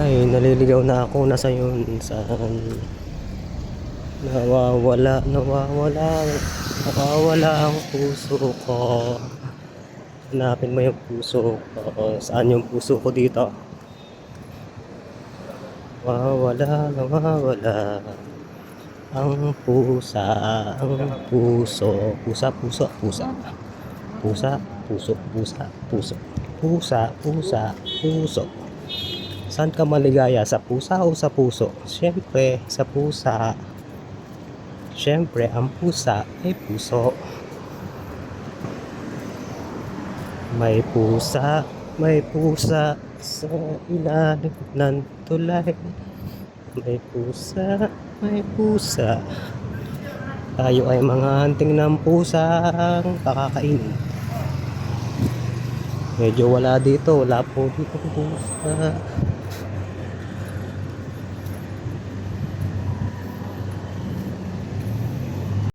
Ay, naliligaw na ako. Nasa yun? Saan? Nawawala, nawawala, nawawala ang puso ko. Hanapin mo yung puso ko. Saan yung puso ko dito? Nawawala, nawawala ang pusa, ang puso. Pusa, puso, pusa. Pusa, puso, pusa, puso. Pusa, pusa, puso. Saan ka maligaya? Sa pusa o sa puso? Siyempre, sa pusa. Siyempre, ang pusa ay puso. May pusa sa ilalim ng tulay. May pusa, may pusa. Tayo ay mga hunting ng pusang pakakainin. Medyo wala dito, wala po dito pusa.